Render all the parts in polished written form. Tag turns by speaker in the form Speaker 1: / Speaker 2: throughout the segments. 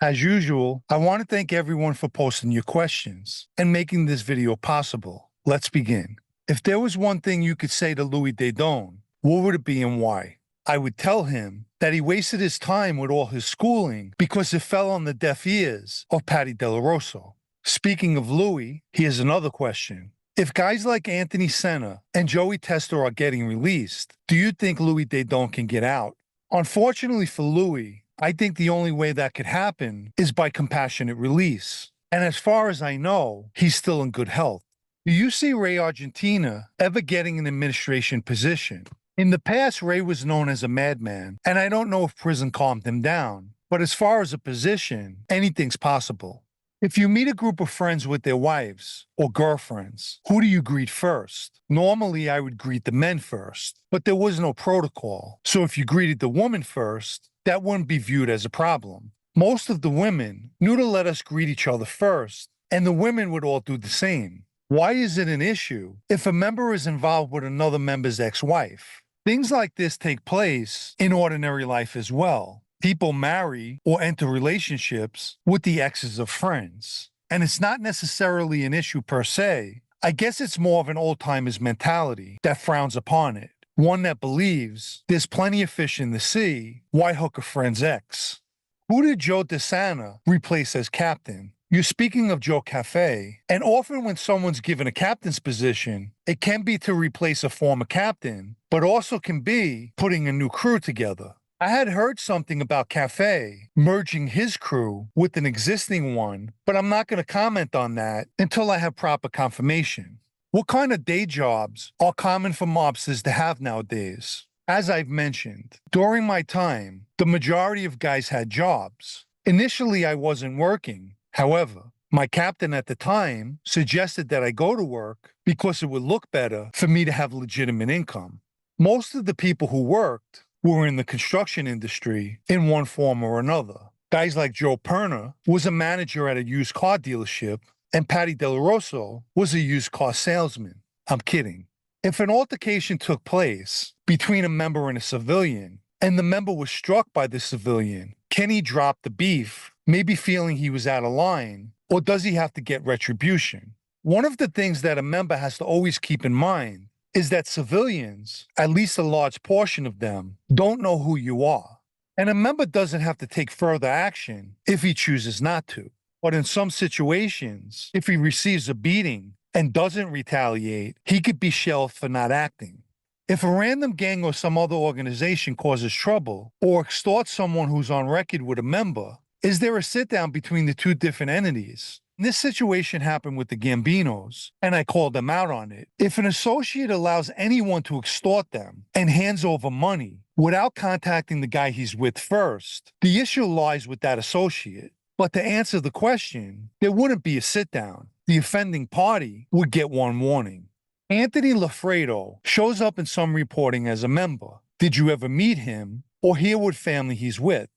Speaker 1: As usual, I want to thank everyone for posting your questions and making this video possible. Let's begin. If there was one thing you could say to Louis Dedone, what would it be and why? I would tell him that he wasted his time with all his schooling because it fell on the deaf ears of Patty Delarosa. Speaking of Louis, here's another question. If guys like Anthony Senna and Joey Tester are getting released, do you think Louis Dedone can get out? Unfortunately for Louis, I think the only way that could happen is by compassionate release. And as far as I know, he's still in good health. Do you see Ray Argentina ever getting an administration position? In the past, Ray was known as a madman, and I don't know if prison calmed him down. But as far as a position, anything's possible. If you meet a group of friends with their wives or girlfriends, who do you greet first? Normally, I would greet the men first, but there was no protocol. So if you greeted the woman first, that wouldn't be viewed as a problem. Most of the women knew to let us greet each other first, and the women would all do the same. Why is it an issue if a member is involved with another member's ex-wife? Things like this take place in ordinary life as well. People marry or enter relationships with the exes of friends. And it's not necessarily an issue per se. I guess it's more of an old-timers mentality that frowns upon it. One that believes there's plenty of fish in the sea, why hook a friend's ex? Who did Joe DeSana replace as captain? You're speaking of Joe Cafe, and often when someone's given a captain's position, it can be to replace a former captain, but also can be putting a new crew together. I had heard something about Cafe merging his crew with an existing one, but I'm not going to comment on that until I have proper confirmation. What kind of day jobs are common for mobsters to have nowadays? As I've mentioned, during my time, the majority of guys had jobs. Initially, I wasn't working. However, my captain at the time suggested that I go to work because it would look better for me to have legitimate income. Most of the people who worked were in the construction industry in one form or another. Guys like Joe Perna was a manager at a used car dealership, and Patty Delarosa was a used car salesman. I'm kidding. If an altercation took place between a member and a civilian, and the member was struck by the civilian, can he drop the beef, maybe feeling he was out of line, or does he have to get retribution? One of the things that a member has to always keep in mind is that civilians, at least a large portion of them, don't know who you are. And a member doesn't have to take further action if he chooses not to. But in some situations, if he receives a beating and doesn't retaliate, he could be shelved for not acting. If a random gang or some other organization causes trouble or extorts someone who's on record with a member, is there a sit-down between the two different entities? This situation happened with the Gambinos, and I called them out on it. If an associate allows anyone to extort them and hands over money without contacting the guy he's with first, the issue lies with that associate. But to answer the question, there wouldn't be a sit-down. The offending party would get one warning. Anthony Lafredo shows up in some reporting as a member. Did you ever meet him or hear what family he's with?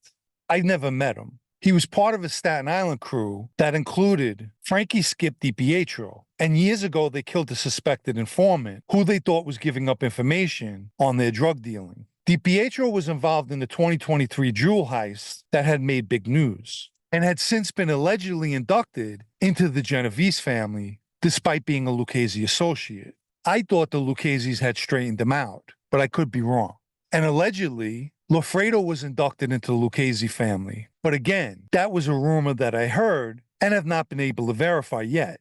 Speaker 1: I never met him. He was part of a Staten Island crew that included Frankie Skip DiPietro, and years ago they killed a suspected informant who they thought was giving up information on their drug dealing. DiPietro was involved in the 2023 jewel heist that had made big news, and had since been allegedly inducted into the Genovese family, despite being a Lucchese associate. I thought the Luccheses had straightened him out, but I could be wrong. And allegedly, Lafredo was inducted into the Lucchese family. But again, that was a rumor that I heard and have not been able to verify yet.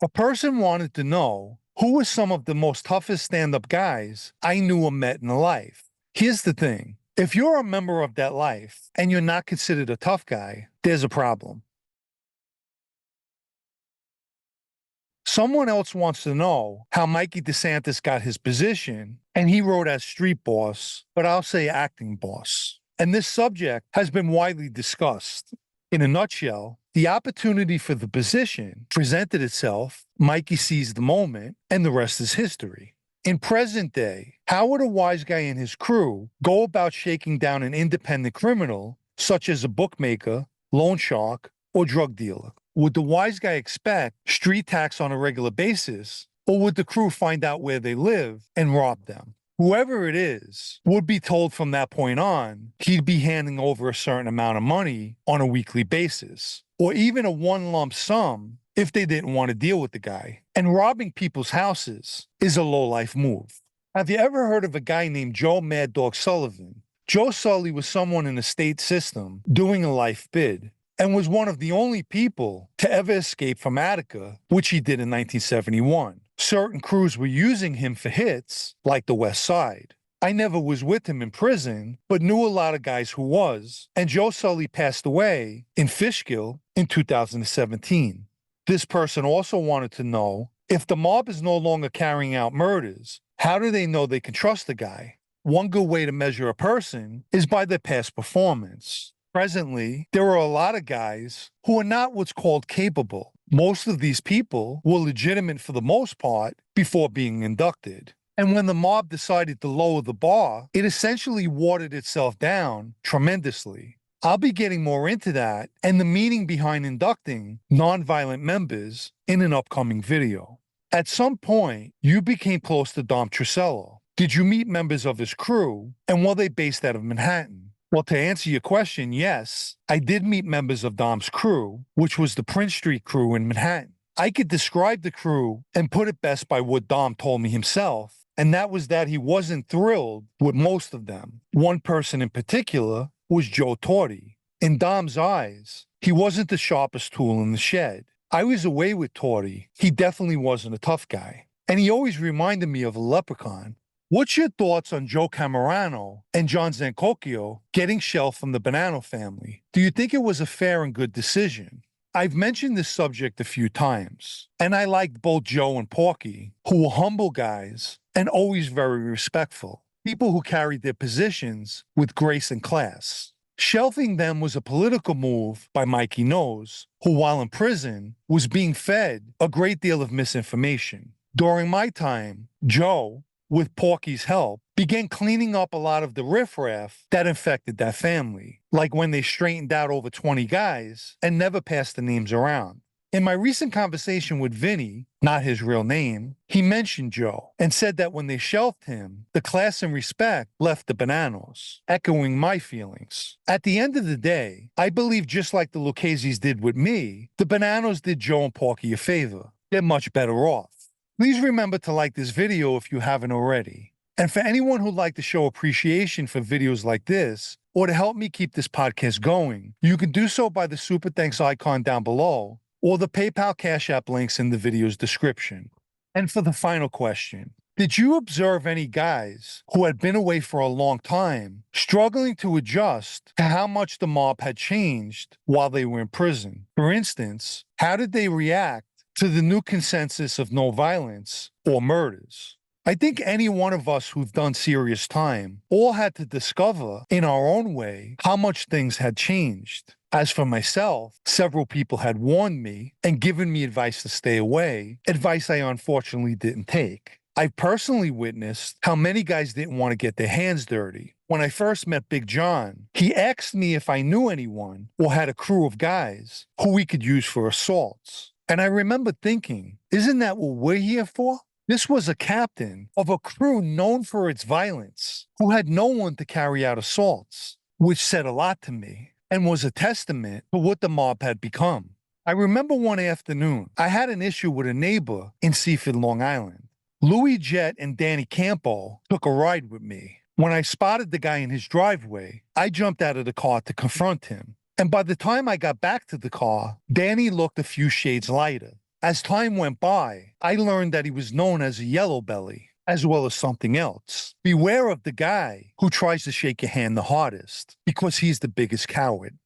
Speaker 1: A person wanted to know who were some of the most toughest stand-up guys I knew or met in life. Here's the thing. If you're a member of that life and you're not considered a tough guy, there's a problem. Someone else wants to know how Mikey DeSantis got his position, and he wrote as street boss, but I'll say acting boss. And this subject has been widely discussed. In a nutshell, the opportunity for the position presented itself, Mikey seized the moment, and the rest is history. In present day, how would a wise guy and his crew go about shaking down an independent criminal, such as a bookmaker, loan shark, or drug dealer? Would the wise guy expect street attacks on a regular basis, or would the crew find out where they live and rob them? Whoever it is would be told from that point on he'd be handing over a certain amount of money on a weekly basis, or even a one lump sum if they didn't want to deal with the guy. And robbing people's houses is a low-life move. Have you ever heard of a guy named Joe Mad Dog Sullivan? Joe Sully was someone in the state system doing a life bid and was one of the only people to ever escape from Attica, which he did in 1971. Certain crews were using him for hits, like the West Side. I never was with him in prison, but knew a lot of guys who was, and Joe Sully passed away in Fishkill in 2017. This person also wanted to know, if the mob is no longer carrying out murders, how do they know they can trust the guy? One good way to measure a person is by their past performance. Presently, there are a lot of guys who are not what's called capable. Most of these people were legitimate for the most part before being inducted. And when the mob decided to lower the bar, it essentially watered itself down tremendously. I'll be getting more into that and the meaning behind inducting nonviolent members in an upcoming video. At some point, you became close to Dom Trusello. Did you meet members of his crew, and were they based out of Manhattan? Well, to answer your question, yes, I did meet members of Dom's crew, which was the Prince Street crew in Manhattan. I could describe the crew and put it best by what Dom told me himself, and that was that he wasn't thrilled with most of them. One person in particular was Joe Torti. In Dom's eyes, he wasn't the sharpest tool in the shed. I was away with Torti. He definitely wasn't a tough guy. And he always reminded me of a leprechaun. What's your thoughts on Joe Camerano and John Zancocchio getting shelved from the Bonanno family? Do you think it was a fair and good decision? I've mentioned this subject a few times, and I liked both Joe and Porky, who were humble guys and always very respectful, people who carried their positions with grace and class. Shelving them was a political move by Mikey Nose, who while in prison was being fed a great deal of misinformation. During my time, Joe, with Porky's help, began cleaning up a lot of the riffraff that infected that family, like when they straightened out over 20 guys and never passed the names around. In my recent conversation with Vinny, not his real name, he mentioned Joe and said that when they shelved him, the class and respect left the Bonannos, echoing my feelings. At the end of the day, I believe just like the Luccheses did with me, the Bonannos did Joe and Porky a favor. They're much better off. Please remember to like this video if you haven't already. And for anyone who'd like to show appreciation for videos like this, or to help me keep this podcast going, you can do so by the Super Thanks icon down below, or the PayPal Cash App links in the video's description. And for the final question, did you observe any guys who had been away for a long time struggling to adjust to how much the mob had changed while they were in prison? For instance, how did they react to the new consensus of no violence or murders? I think any one of us who've done serious time all had to discover in our own way how much things had changed. As for myself, several people had warned me and given me advice to stay away, advice I unfortunately didn't take. I personally witnessed how many guys didn't want to get their hands dirty. When I first met Big John, he asked me if I knew anyone or had a crew of guys who we could use for assaults. And I remember thinking, isn't that what we're here for? This was a captain of a crew known for its violence, who had no one to carry out assaults, which said a lot to me and was a testament to what the mob had become. I remember one afternoon, I had an issue with a neighbor in Seaford, Long Island. Louis Jett and Danny Campo took a ride with me. When I spotted the guy in his driveway, I jumped out of the car to confront him. And by the time I got back to the car, Danny looked a few shades lighter. As time went by, I learned that he was known as a yellow belly, as well as something else. Beware of the guy who tries to shake your hand the hardest, because he's the biggest coward.